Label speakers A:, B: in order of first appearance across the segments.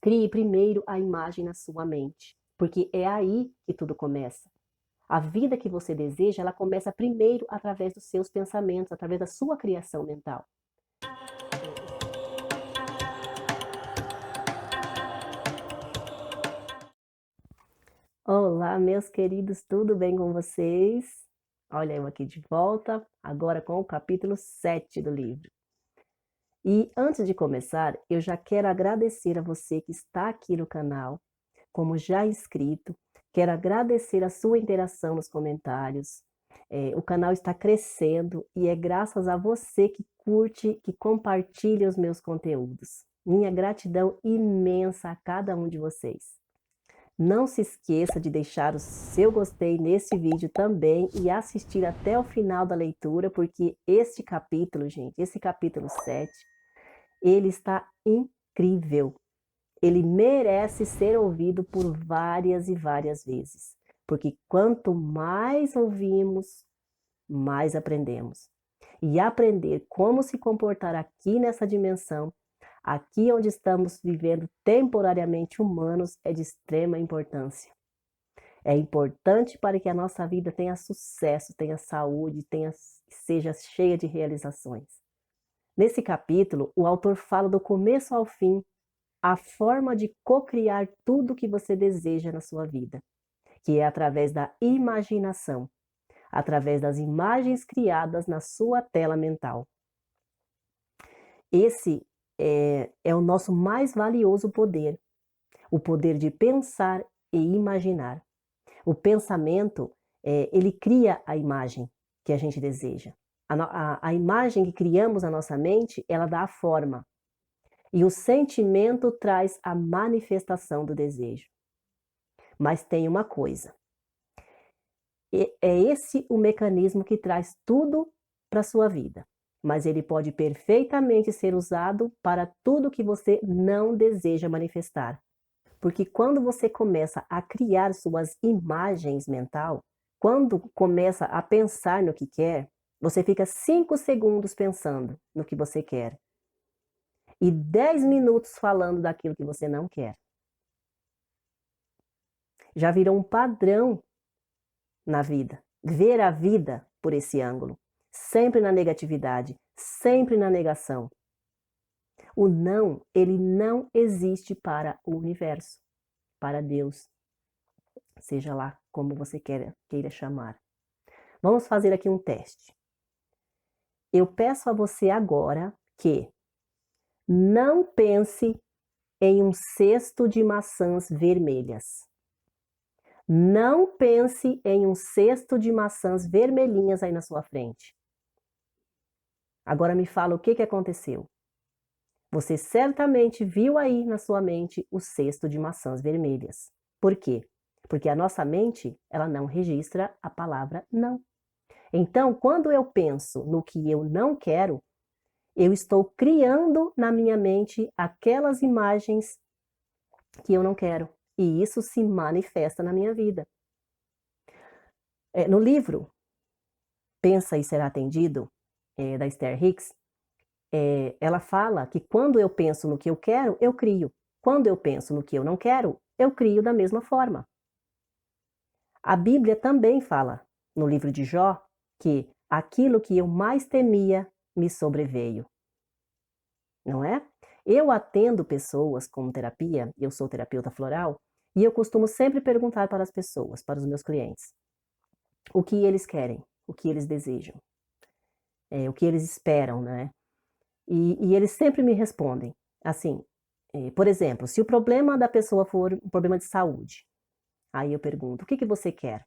A: Crie primeiro a imagem na sua mente, porque é aí que tudo começa. A vida que você deseja, ela começa primeiro através dos seus pensamentos, através da sua criação mental. Olá, meus queridos, tudo bem com vocês? Olha eu aqui de volta, agora com o capítulo 7 do livro. E antes de começar, eu já quero agradecer a você que está aqui no canal, como já inscrito. Quero agradecer a sua interação nos comentários. O canal está crescendo e é graças a você que curte, que compartilha os meus conteúdos. Minha gratidão imensa a cada um de vocês. Não se esqueça de deixar o seu gostei nesse vídeo também e assistir até o final da leitura, porque este capítulo, gente, esse capítulo 7, ele está incrível. Ele merece ser ouvido por várias e várias vezes, porque quanto mais ouvimos, mais aprendemos. E aprender como se comportar aqui nessa dimensão, aqui onde estamos vivendo temporariamente humanos, é de extrema importância. É importante para que a nossa vida tenha sucesso, tenha saúde, seja cheia de realizações. Nesse capítulo, o autor fala do começo ao fim, a forma de cocriar tudo o que você deseja na sua vida, que é através da imaginação, através das imagens criadas na sua tela mental. Esse é o nosso mais valioso poder, o poder de pensar e imaginar. O pensamento, ele cria a imagem que a gente deseja. A imagem que criamos na nossa mente, ela dá a forma. E o sentimento traz a manifestação do desejo. Mas tem uma coisa. É esse o mecanismo que traz tudo para a sua vida. Mas ele pode perfeitamente ser usado para tudo que você não deseja manifestar. Porque quando você começa a criar suas imagens mental, quando começa a pensar no que quer, você fica 5 segundos pensando no que você quer. E 10 minutos falando daquilo que você não quer. Já virou um padrão na vida. Ver a vida por esse ângulo. Sempre na negatividade, sempre na negação. O não, ele não existe para o universo, para Deus. Seja lá como você queira chamar. Vamos fazer aqui um teste. Eu peço a você agora que não pense em um cesto de maçãs vermelhas. Não pense em um cesto de maçãs vermelhinhas aí na sua frente. Agora me fala o que aconteceu. Você certamente viu aí na sua mente o cesto de maçãs vermelhas. Por quê? Porque a nossa mente, ela não registra a palavra não. Então, quando eu penso no que eu não quero, eu estou criando na minha mente aquelas imagens que eu não quero. E isso se manifesta na minha vida. No livro Pensa e Será Atendido, da Esther Hicks, ela fala que quando eu penso no que eu quero, eu crio. Quando eu penso no que eu não quero, eu crio da mesma forma. A Bíblia também fala, no livro de Jó, que aquilo que eu mais temia me sobreveio. Não é? Eu atendo pessoas com terapia, eu sou terapeuta floral, e eu costumo sempre perguntar para as pessoas, para os meus clientes, o que eles querem, o que eles desejam, o que eles esperam, né? E eles sempre me respondem, assim, por exemplo, se o problema da pessoa for um problema de saúde, aí eu pergunto, o que você quer?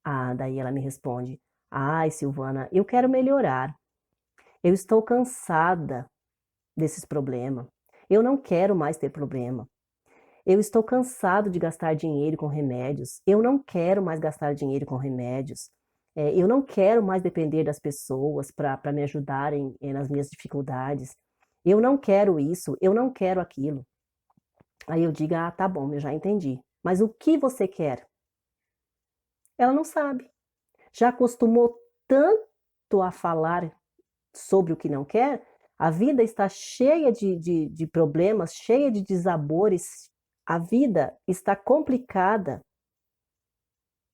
A: Ah, daí ela me responde, ai, Silvana, eu quero melhorar, eu estou cansada desses problemas, eu não quero mais ter problema, eu estou cansado de gastar dinheiro com remédios, eu não quero mais gastar dinheiro com remédios, eu não quero mais depender das pessoas para me ajudarem nas minhas dificuldades, eu não quero isso, eu não quero aquilo. Aí eu digo, ah, tá bom, eu já entendi. Mas o que você quer? Ela não sabe. Já acostumou tanto a falar sobre o que não quer, A vida está cheia de problemas, cheia de desabores. A vida está complicada,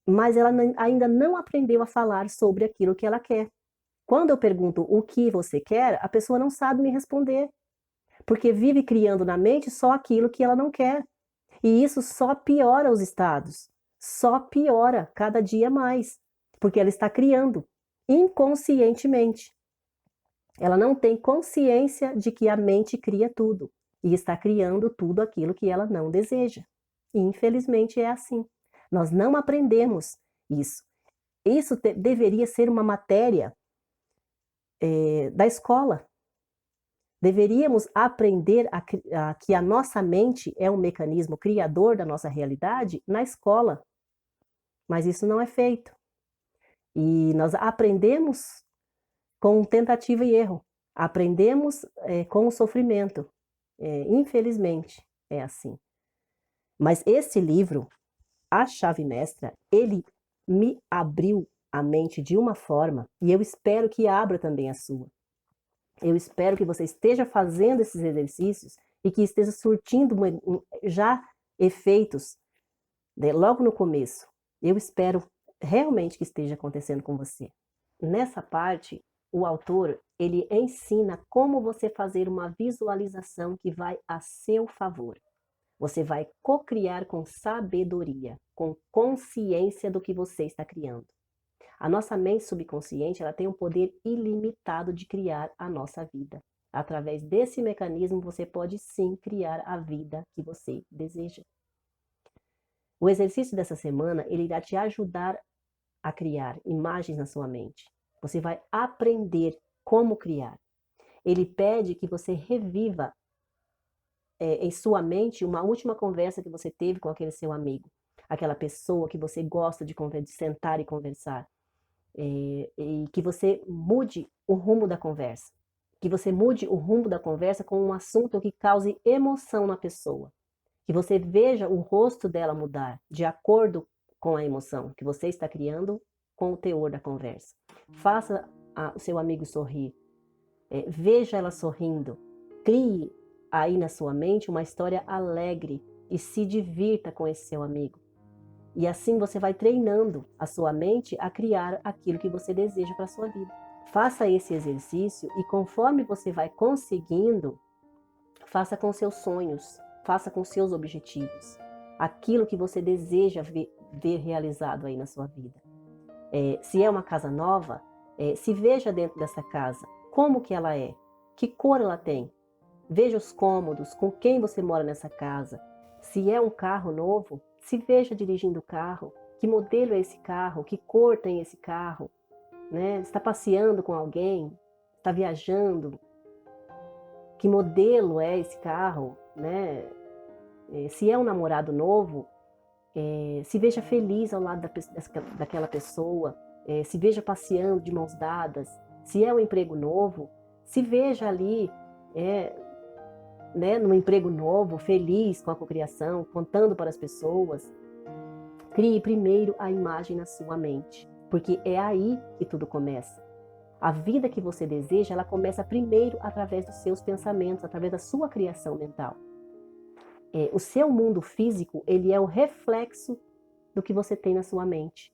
A: mas ela ainda não aprendeu a falar sobre aquilo que ela quer. Quando eu pergunto o que você quer, a pessoa não sabe me responder, porque vive criando na mente só aquilo que ela não quer. E isso só piora os estados, só piora cada dia mais, porque ela está criando inconscientemente. Ela não tem consciência de que a mente cria tudo e está criando tudo aquilo que ela não deseja. E infelizmente é assim. Nós não aprendemos isso. Isso deveria ser uma matéria da escola. Deveríamos aprender que a nossa mente é um mecanismo criador da nossa realidade na escola, mas isso não é feito. E nós aprendemos com tentativa e erro, aprendemos com o sofrimento. Infelizmente, é assim. Mas esse livro, A Chave Mestra, ele me abriu a mente de uma forma, e eu espero que abra também a sua. Eu espero que você esteja fazendo esses exercícios e que esteja surtindo já efeitos logo no começo. Eu espero realmente que esteja acontecendo com você. Nessa parte, o autor, ele ensina como você fazer uma visualização que vai a seu favor. Você vai co-criar com sabedoria, com consciência do que você está criando. A nossa mente subconsciente, ela tem um poder ilimitado de criar a nossa vida. Através desse mecanismo, você pode sim criar a vida que você deseja. O exercício dessa semana, ele irá te ajudar a criar imagens na sua mente. Você vai aprender como criar. Ele pede que você reviva em sua mente uma última conversa que você teve com aquele seu amigo, aquela pessoa que você gosta de sentar e conversar. E que você mude o rumo da conversa. Que você mude o rumo da conversa com um assunto que cause emoção na pessoa. Que você veja o rosto dela mudar de acordo com a emoção que você está criando com o teor da conversa. Faça o seu amigo sorrir. Veja ela sorrindo. Crie aí na sua mente uma história alegre e se divirta com esse seu amigo. E assim você vai treinando a sua mente a criar aquilo que você deseja para a sua vida. Faça esse exercício e conforme você vai conseguindo, faça com seus sonhos, faça com seus objetivos. Aquilo que você deseja ver realizado aí na sua vida. Se é uma casa nova, se veja dentro dessa casa. Como que ela é? Que cor ela tem? Veja os cômodos, com quem você mora nessa casa. Se é um carro novo, se veja dirigindo o carro. Que modelo é esse carro? Que cor tem esse carro? Né? Está passeando com alguém? Está viajando? Que modelo é esse carro? Né? Se é um namorado novo, se veja feliz ao lado daquela pessoa. Se veja passeando de mãos dadas. Se é um emprego novo, se veja ali num emprego novo, feliz com a cocriação, contando para as pessoas. Crie primeiro a imagem na sua mente, porque é aí que tudo começa. A vida que você deseja, ela começa primeiro através dos seus pensamentos, através da sua criação mental. O seu mundo físico, ele é o reflexo do que você tem na sua mente.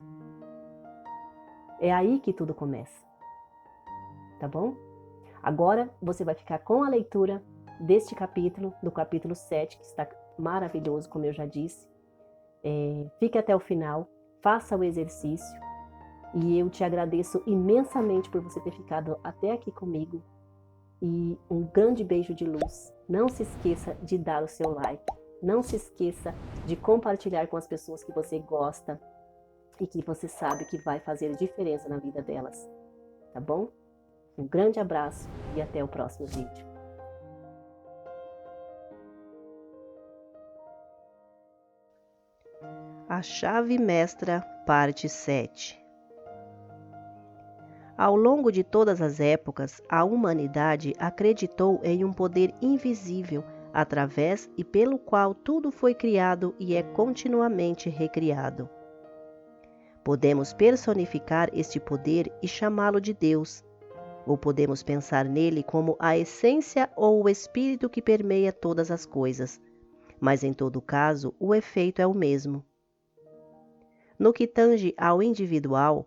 A: É aí que tudo começa. Tá bom? Agora você vai ficar com a leitura deste capítulo, do capítulo 7, que está maravilhoso, como eu já disse. Fique até o final, faça o exercício e eu te agradeço imensamente por você ter ficado até aqui comigo e um grande beijo de luz. Não se esqueça de dar o seu like, não se esqueça de compartilhar com as pessoas que você gosta e que você sabe que vai fazer diferença na vida delas, tá bom? Um grande abraço e até o próximo vídeo. A Chave Mestra, parte 7. Ao longo de todas as épocas, a humanidade acreditou em um poder invisível, através e pelo qual tudo foi criado e é continuamente recriado. Podemos personificar este poder e chamá-lo de Deus. ou podemos pensar nele como a essência ou o espírito que permeia todas as coisas, mas em todo caso o efeito é o mesmo. No que tange ao individual,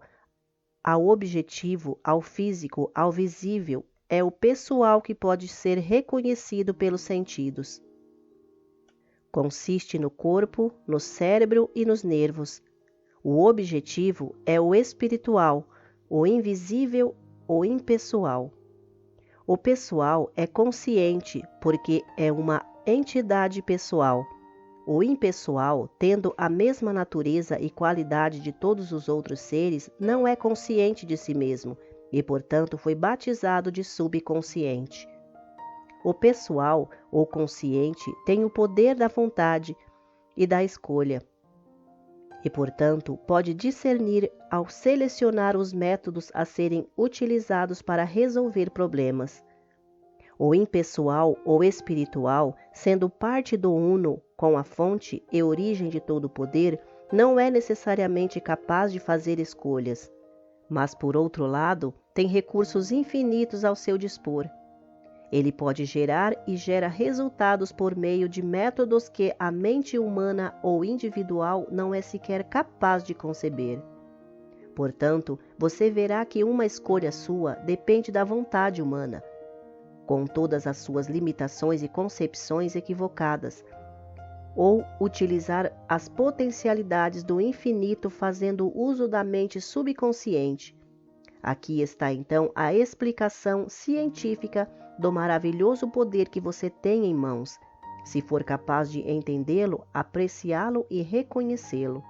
A: ao objetivo, ao físico, ao visível, é o pessoal que pode ser reconhecido pelos sentidos. Consiste no corpo, no cérebro e nos nervos. O objetivo é o espiritual, o invisível, o impessoal. O pessoal é consciente porque é uma entidade pessoal. O impessoal, tendo a mesma natureza e qualidade de todos os outros seres, não é consciente de si mesmo e, portanto, foi batizado de subconsciente. O pessoal, ou consciente, tem o poder da vontade e da escolha e, portanto, pode discernir ao selecionar os métodos a serem utilizados para resolver problemas. O impessoal ou espiritual, sendo parte do uno com a fonte e origem de todo o poder, não é necessariamente capaz de fazer escolhas, mas, por outro lado, tem recursos infinitos ao seu dispor. Ele pode gerar e gera resultados por meio de métodos que a mente humana ou individual não é sequer capaz de conceber. Portanto, você verá que uma escolha sua depende da vontade humana, com todas as suas limitações e concepções equivocadas, ou utilizar as potencialidades do infinito fazendo uso da mente subconsciente. Aqui está então a explicação científica do maravilhoso poder que você tem em mãos, se for capaz de entendê-lo, apreciá-lo e reconhecê-lo.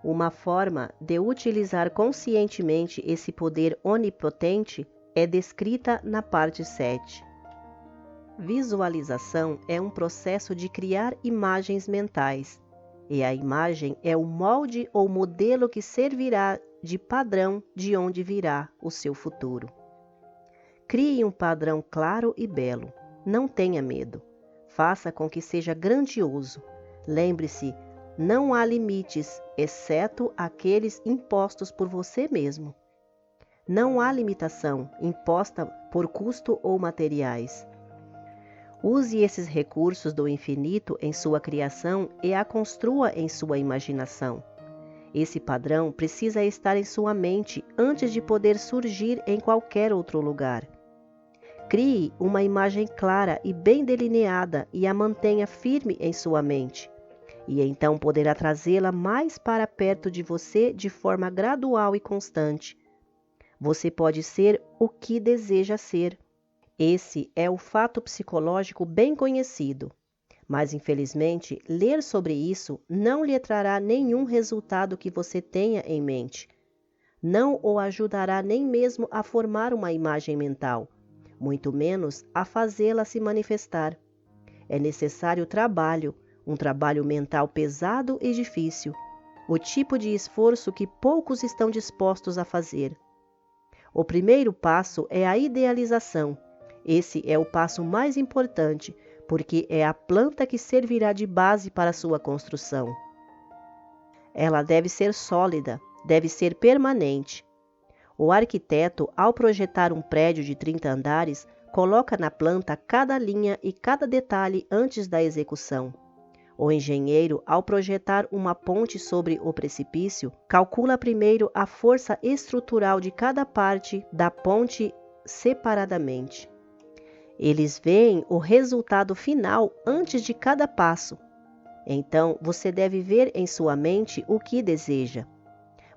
A: Uma forma de utilizar conscientemente esse poder onipotente é descrita na parte 7. Visualização é um processo de criar imagens mentais, e a imagem é o molde ou modelo que servirá de padrão de onde virá o seu futuro. Crie um padrão claro e belo. Não tenha medo. Faça com que seja grandioso. Lembre-se, não há limites, exceto aqueles impostos por você mesmo. Não há limitação imposta por custo ou materiais. Use esses recursos do infinito em sua criação e a construa em sua imaginação. Esse padrão precisa estar em sua mente antes de poder surgir em qualquer outro lugar. Crie uma imagem clara e bem delineada e a mantenha firme em sua mente. E então poderá trazê-la mais para perto de você de forma gradual e constante. Você pode ser o que deseja ser. Esse é o fato psicológico bem conhecido. Mas, infelizmente, ler sobre isso não lhe trará nenhum resultado que você tenha em mente. Não o ajudará nem mesmo a formar uma imagem mental, muito menos a fazê-la se manifestar. É necessário trabalho, um trabalho mental pesado e difícil, o tipo de esforço que poucos estão dispostos a fazer. O primeiro passo é a idealização. Esse é o passo mais importante, porque é a planta que servirá de base para sua construção. Ela deve ser sólida, deve ser permanente. O arquiteto, ao projetar um prédio de 30 andares, coloca na planta cada linha e cada detalhe antes da execução. O engenheiro, ao projetar uma ponte sobre o precipício, calcula primeiro a força estrutural de cada parte da ponte separadamente. Eles veem o resultado final antes de cada passo. Então, você deve ver em sua mente o que deseja.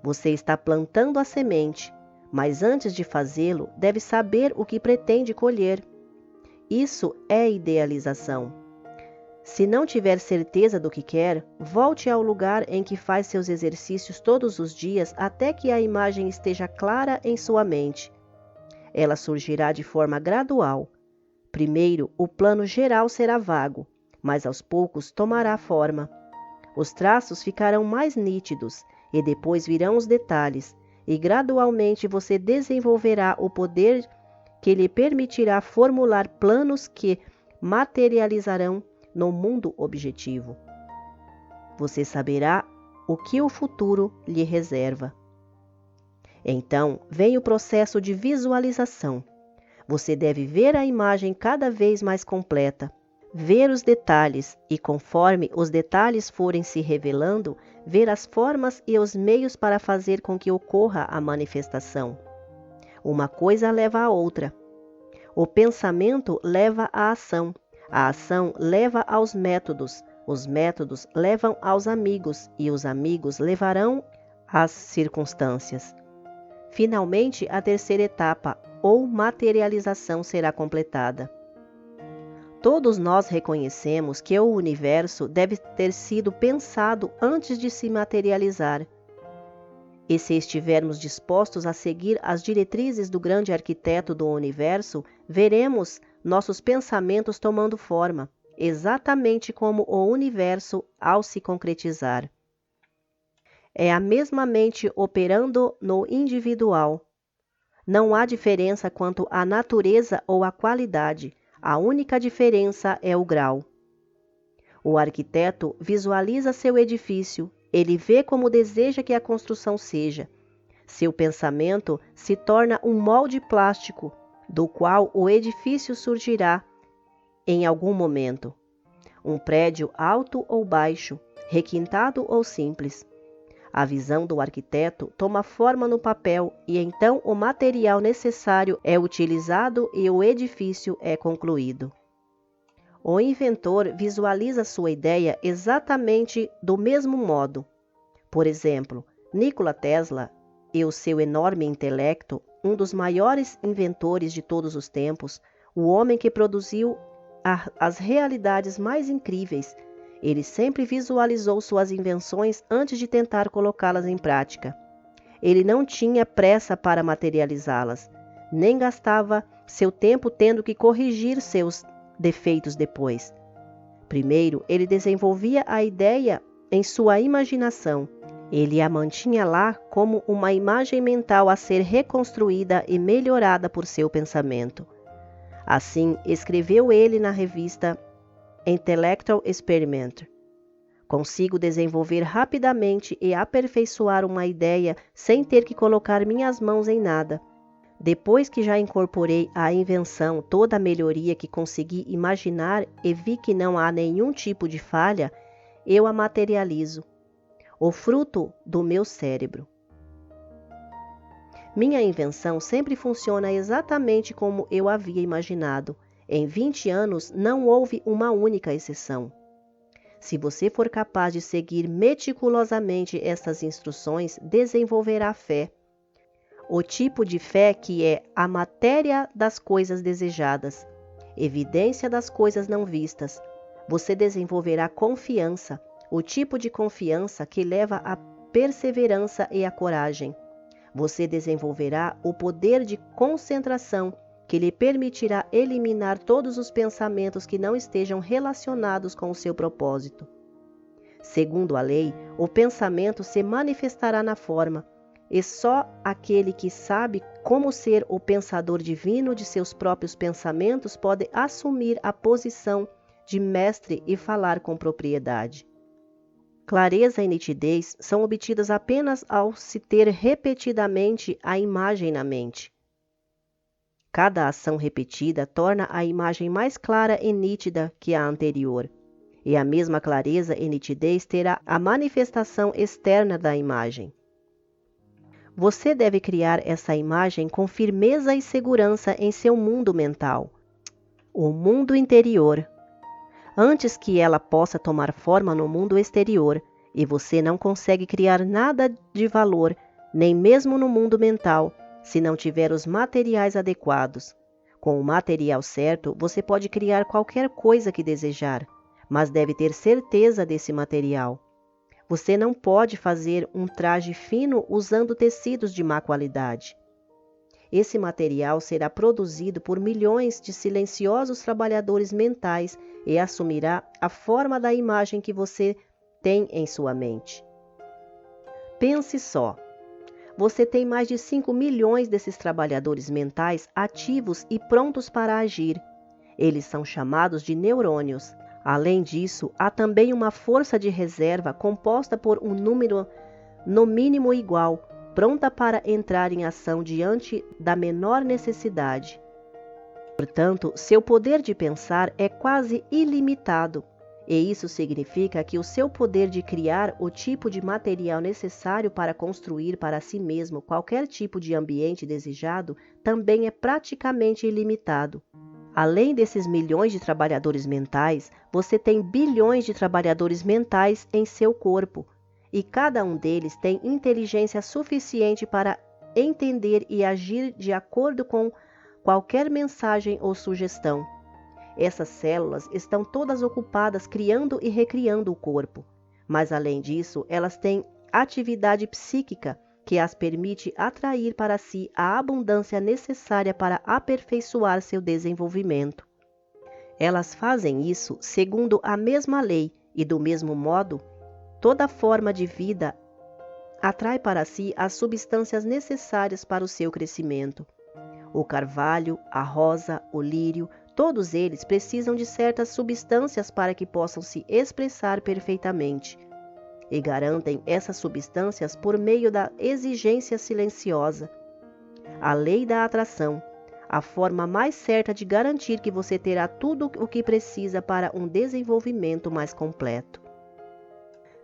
A: Você está plantando a semente, mas antes de fazê-lo, deve saber o que pretende colher. Isso é idealização. Se não tiver certeza do que quer, volte ao lugar em que faz seus exercícios todos os dias até que a imagem esteja clara em sua mente. Ela surgirá de forma gradual. Primeiro, o plano geral será vago, mas aos poucos tomará forma. Os traços ficarão mais nítidos e depois virão os detalhes, e gradualmente você desenvolverá o poder que lhe permitirá formular planos que materializarão no mundo objetivo. Você saberá o que o futuro lhe reserva. Então, vem o processo de visualização. Você deve ver a imagem cada vez mais completa, ver os detalhes e, conforme os detalhes forem se revelando, ver as formas e os meios para fazer com que ocorra a manifestação. Uma coisa leva à outra. O pensamento leva à ação, a ação leva aos métodos, os métodos levam aos amigos e os amigos levarão às circunstâncias. Finalmente, a terceira etapa, ou materialização, será completada. Todos nós reconhecemos que o universo deve ter sido pensado antes de se materializar. E se estivermos dispostos a seguir as diretrizes do grande arquiteto do universo, veremos nossos pensamentos tomando forma, exatamente como o universo ao se concretizar. É a mesma mente operando no individual. Não há diferença quanto à natureza ou à qualidade, a única diferença é o grau. O arquiteto visualiza seu edifício, ele vê como deseja que a construção seja. Seu pensamento se torna um molde plástico, do qual o edifício surgirá em algum momento. Um prédio alto ou baixo, requintado ou simples. A visão do arquiteto toma forma no papel e então o material necessário é utilizado e o edifício é concluído. O inventor visualiza sua ideia exatamente do mesmo modo. Por exemplo, Nikola Tesla e o seu enorme intelecto, um dos maiores inventores de todos os tempos, o homem que produziu as realidades mais incríveis, ele sempre visualizou suas invenções antes de tentar colocá-las em prática. Ele não tinha pressa para materializá-las, nem gastava seu tempo tendo que corrigir seus defeitos depois. Primeiro, ele desenvolvia a ideia em sua imaginação. Ele a mantinha lá como uma imagem mental a ser reconstruída e melhorada por seu pensamento. Assim, escreveu ele na revista Intellectual Experiment. Consigo desenvolver rapidamente e aperfeiçoar uma ideia sem ter que colocar minhas mãos em nada. Depois que já incorporei à invenção toda a melhoria que consegui imaginar e vi que não há nenhum tipo de falha, eu a materializo, o fruto do meu cérebro. Minha invenção sempre funciona exatamente como eu havia imaginado. Em 20 anos não houve uma única exceção. Se você for capaz de seguir meticulosamente estas instruções, desenvolverá fé. O tipo de fé que é a matéria das coisas desejadas, evidência das coisas não vistas. Você desenvolverá confiança, o tipo de confiança que leva à perseverança e à coragem. Você desenvolverá o poder de concentração, que lhe permitirá eliminar todos os pensamentos que não estejam relacionados com o seu propósito. Segundo a lei, o pensamento se manifestará na forma, e só aquele que sabe como ser o pensador divino de seus próprios pensamentos pode assumir a posição de mestre e falar com propriedade. Clareza e nitidez são obtidas apenas ao se ter repetidamente a imagem na mente. Cada ação repetida torna a imagem mais clara e nítida que a anterior, e a mesma clareza e nitidez terá a manifestação externa da imagem. Você deve criar essa imagem com firmeza e segurança em seu mundo mental, o mundo interior, antes que ela possa tomar forma no mundo exterior, e você não consegue criar nada de valor, nem mesmo no mundo mental, se não tiver os materiais adequados. Com o material certo, você pode criar qualquer coisa que desejar, mas deve ter certeza desse material. Você não pode fazer um traje fino usando tecidos de má qualidade. Esse material será produzido por milhões de silenciosos trabalhadores mentais e assumirá a forma da imagem que você tem em sua mente. Pense só. Você tem mais de 5 milhões desses trabalhadores mentais ativos e prontos para agir. Eles são chamados de neurônios. Além disso, há também uma força de reserva composta por um número no mínimo igual, pronta para entrar em ação diante da menor necessidade. Portanto, seu poder de pensar é quase ilimitado, e isso significa que o seu poder de criar o tipo de material necessário para construir para si mesmo qualquer tipo de ambiente desejado também é praticamente ilimitado. Além desses milhões de trabalhadores mentais, você tem bilhões de trabalhadores mentais em seu corpo, e cada um deles tem inteligência suficiente para entender e agir de acordo com qualquer mensagem ou sugestão. Essas células estão todas ocupadas criando e recriando o corpo, mas além disso, elas têm atividade psíquica que as permite atrair para si a abundância necessária para aperfeiçoar seu desenvolvimento. Elas fazem isso segundo a mesma lei e do mesmo modo, toda forma de vida atrai para si as substâncias necessárias para o seu crescimento. O carvalho, a rosa, o lírio, todos eles precisam de certas substâncias para que possam se expressar perfeitamente. E garantem essas substâncias por meio da exigência silenciosa. A lei da atração, a forma mais certa de garantir que você terá tudo o que precisa para um desenvolvimento mais completo.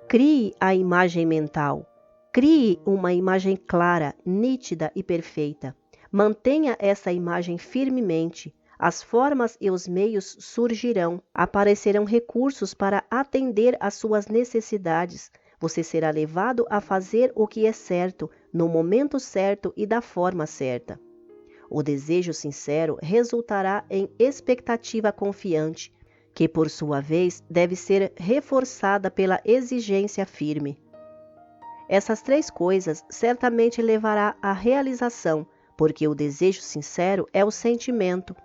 A: Crie a imagem mental. Crie uma imagem clara, nítida e perfeita. Mantenha essa imagem firmemente. As formas e os meios surgirão, aparecerão recursos para atender às suas necessidades. Você será levado a fazer o que é certo, no momento certo e da forma certa. O desejo sincero resultará em expectativa confiante, que por sua vez deve ser reforçada pela exigência firme. Essas três coisas certamente levará à realização, porque o desejo sincero é o sentimento.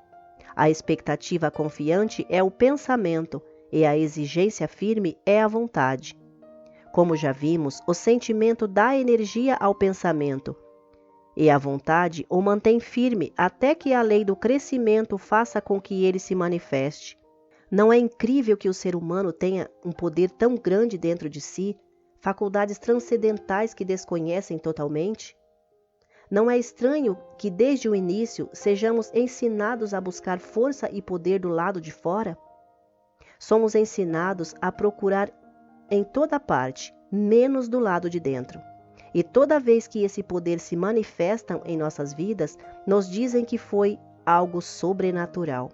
A: A expectativa confiante é o pensamento e a exigência firme é a vontade. Como já vimos, o sentimento dá energia ao pensamento e a vontade o mantém firme até que a lei do crescimento faça com que ele se manifeste. Não é incrível que o ser humano tenha um poder tão grande dentro de si, faculdades transcendentais que desconhecem totalmente? Não é estranho que desde o início sejamos ensinados a buscar força e poder do lado de fora? Somos ensinados a procurar em toda parte, menos do lado de dentro. E toda vez que esse poder se manifesta em nossas vidas, nos dizem que foi algo sobrenatural.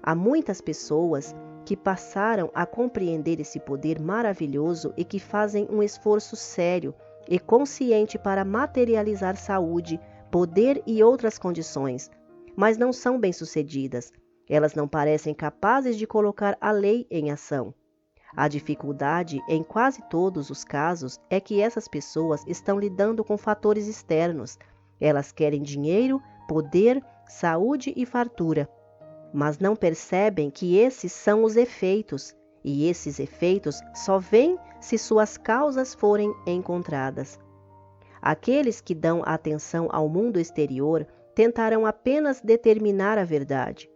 A: Há muitas pessoas que passaram a compreender esse poder maravilhoso e que fazem um esforço sério e consciente para materializar saúde, poder e outras condições, mas não são bem-sucedidas. Elas não parecem capazes de colocar a lei em ação. A dificuldade, em quase todos os casos, é que essas pessoas estão lidando com fatores externos. Elas querem dinheiro, poder, saúde e fartura, mas não percebem que esses são os efeitos, e esses efeitos só vêm se suas causas forem encontradas. Aqueles que dão atenção ao mundo exterior tentarão apenas determinar a verdade.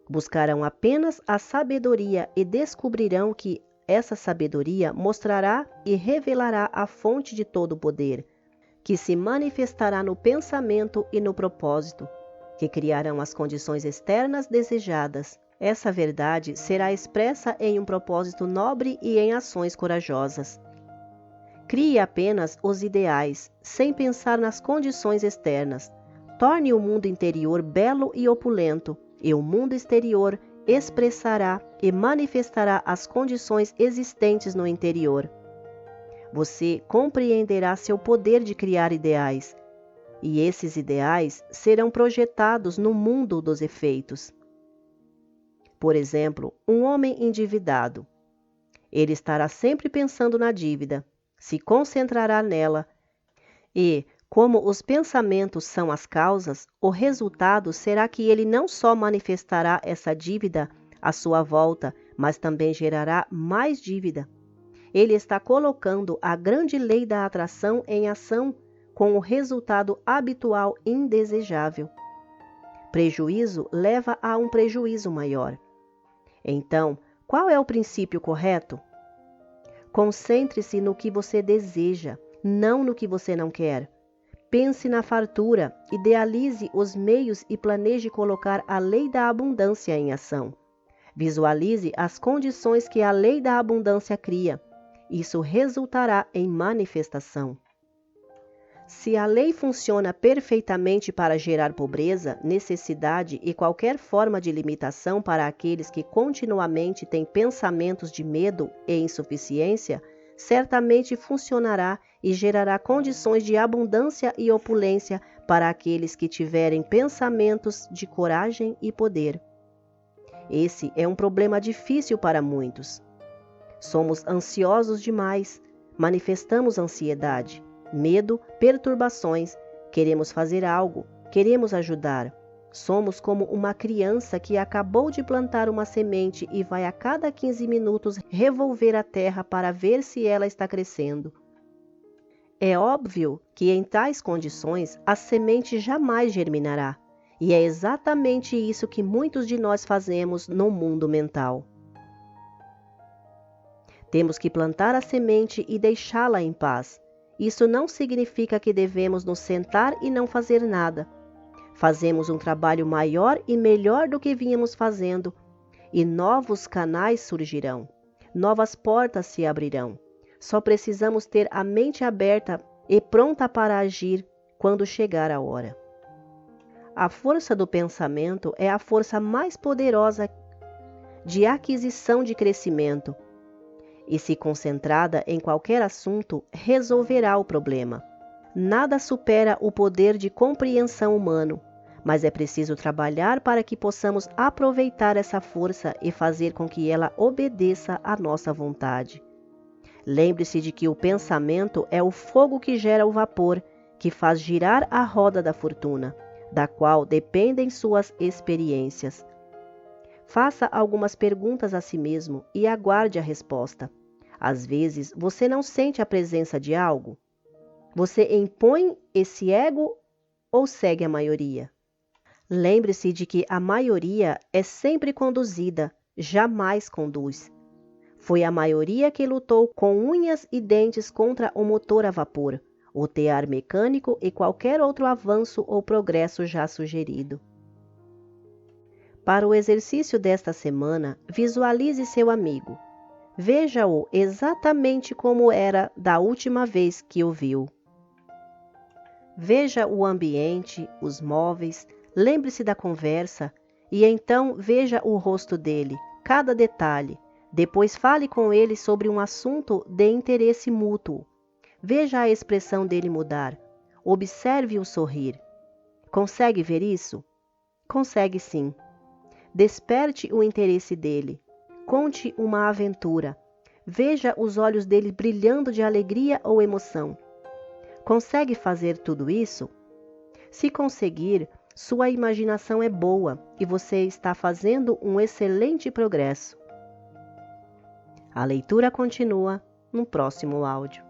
A: Buscarão apenas a sabedoria e descobrirão que essa sabedoria mostrará e revelará a fonte de todo o poder, que se manifestará no pensamento e no propósito, que criarão as condições externas desejadas. Essa verdade será expressa em um propósito nobre e em ações corajosas. Crie apenas os ideais, sem pensar nas condições externas. Torne o mundo interior belo e opulento, e o mundo exterior expressará e manifestará as condições existentes no interior. Você compreenderá seu poder de criar ideais, e esses ideais serão projetados no mundo dos efeitos. Por exemplo, um homem endividado. Ele estará sempre pensando na dívida, se concentrará nela e, como os pensamentos são as causas, o resultado será que ele não só manifestará essa dívida à sua volta, mas também gerará mais dívida. Ele está colocando a grande lei da atração em ação com o resultado habitual indesejável. Prejuízo leva a um prejuízo maior. Então, qual é o princípio correto? Concentre-se no que você deseja, não no que você não quer. pense na fartura, idealize os meios e planeje colocar a lei da abundância em ação. Visualize as condições que a lei da abundância cria. Isso resultará em manifestação. Se a lei funciona perfeitamente para gerar pobreza, necessidade e qualquer forma de limitação para aqueles que continuamente têm pensamentos de medo e insuficiência, certamente funcionará e gerará condições de abundância e opulência para aqueles que tiverem pensamentos de coragem e poder. Esse é um problema difícil para muitos. Somos ansiosos demais, manifestamos ansiedade, medo, perturbações, queremos fazer algo, queremos ajudar. Somos como uma criança que acabou de plantar uma semente e vai a cada 15 minutos revolver a terra para ver se ela está crescendo. É óbvio que em tais condições a semente jamais germinará, e é exatamente isso que muitos de nós fazemos no mundo mental. Temos que plantar a semente e deixá-la em paz. Isso não significa que devemos nos sentar e não fazer nada. Fazemos um trabalho maior e melhor do que vínhamos fazendo, e novos canais surgirão, novas portas se abrirão. Só precisamos ter a mente aberta e pronta para agir quando chegar a hora. A força do pensamento é a força mais poderosa de aquisição de crescimento, e se concentrada em qualquer assunto, resolverá o problema. Nada supera o poder de compreensão humano, mas é preciso trabalhar para que possamos aproveitar essa força e fazer com que ela obedeça à nossa vontade. Lembre-se de que o pensamento é o fogo que gera o vapor, que faz girar a roda da fortuna, da qual dependem suas experiências. Faça algumas perguntas a si mesmo e aguarde a resposta. Às vezes, você não sente a presença de algo? Você impõe esse ego ou segue a maioria? Lembre-se de que a maioria é sempre conduzida, jamais conduz. Foi a maioria que lutou com unhas e dentes contra o motor a vapor, o tear mecânico e qualquer outro avanço ou progresso já sugerido. Para o exercício desta semana, visualize seu amigo. Veja-o exatamente como era da última vez que o viu. Veja o ambiente, os móveis, lembre-se da conversa e então veja o rosto dele, cada detalhe. Depois fale com ele sobre um assunto de interesse mútuo. Veja a expressão dele mudar. Observe-o sorrir. Consegue ver isso? Consegue sim. Desperte o interesse dele. Conte uma aventura. Veja os olhos dele brilhando de alegria ou emoção. Consegue fazer tudo isso? Se conseguir, sua imaginação é boa e você está fazendo um excelente progresso. A leitura continua no próximo áudio.